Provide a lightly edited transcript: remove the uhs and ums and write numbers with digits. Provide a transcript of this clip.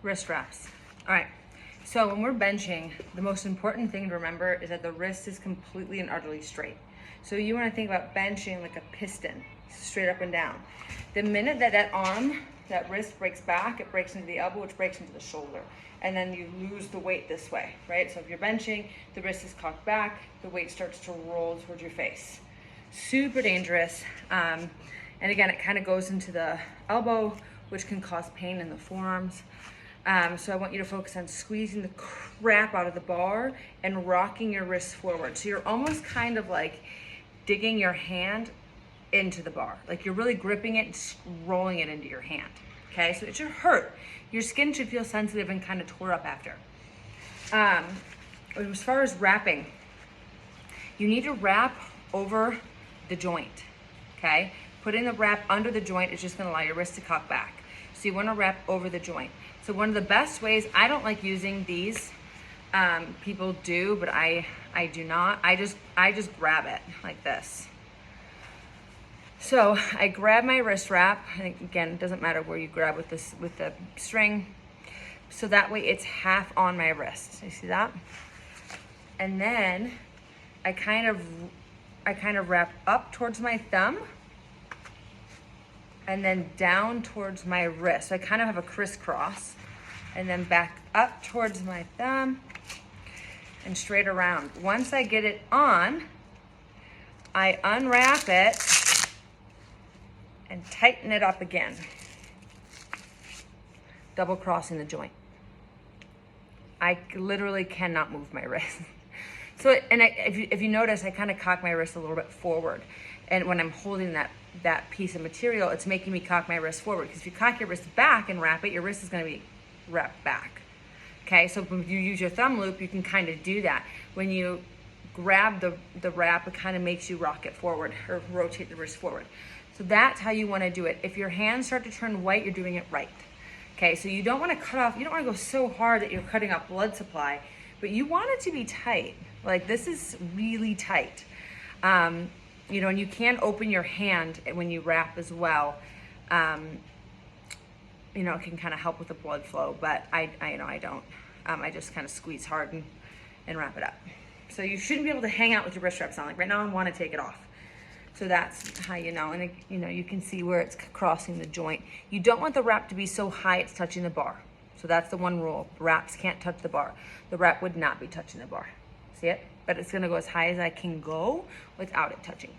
wrist wraps. All right, so when we're benching, the most important thing to remember is that the wrist is completely and utterly straight. So you wanna think about benching like a piston, straight up and down. The minute that that arm, that wrist breaks back, it breaks into the elbow, which breaks into the shoulder. And then you lose the weight this way, right? So if you're benching, the wrist is cocked back, the weight starts to roll towards your face. Super dangerous. And again, it kind of goes into the elbow, which can cause pain in the forearms. So I want you to focus on squeezing the crap out of the bar and rocking your wrists forward. So you're almost kind of like digging your hand into the bar. Like you're really gripping it and rolling it into your hand. Okay, so it should hurt. Your skin should feel sensitive and kind of tore up after. As far as wrapping, you need to wrap over the joint, okay? Putting the wrap under the joint is just gonna allow your wrist to cock back. So you wanna wrap over the joint. So one of the best ways, I don't like using these, people do, but I do not. I just grab it like this. So I grab my wrist wrap, and again, it doesn't matter where you grab with this, with the string. So that way it's half on my wrist. You see that? And then I kind of wrap up towards my thumb and then down towards my wrist. So I kind of have a crisscross, and then back up towards my thumb and straight around. Once I get it on, I unwrap it and tighten it up again, double crossing the joint. I literally cannot move my wrist. So, if you notice, I kind of cock my wrist a little bit forward. And when I'm holding that piece of material, it's making me cock my wrist forward. Because if you cock your wrist back and wrap it, your wrist is gonna be wrapped back. Okay, so when you use your thumb loop, you can kind of do that. When you grab the wrap, it kind of makes you rock it forward or rotate the wrist forward. So that's how you wanna do it. If your hands start to turn white, you're doing it right. Okay, so you don't wanna cut off, you don't wanna go so hard that you're cutting off blood supply, but you want it to be tight. Like this is really tight. You know, and you can open your hand when you wrap as well. You know, it can kind of help with the blood flow, but I don't. I just kind of squeeze hard and wrap it up. So you shouldn't be able to hang out with your wrist wraps on. Like right now I wanna take it off. So that's how you know, and it, you know, you can see where it's crossing the joint. You don't want the wrap to be so high it's touching the bar. So that's the one rule. Wraps can't touch the bar. The wrap would not be touching the bar. See it? But it's gonna go as high as I can go without it touching.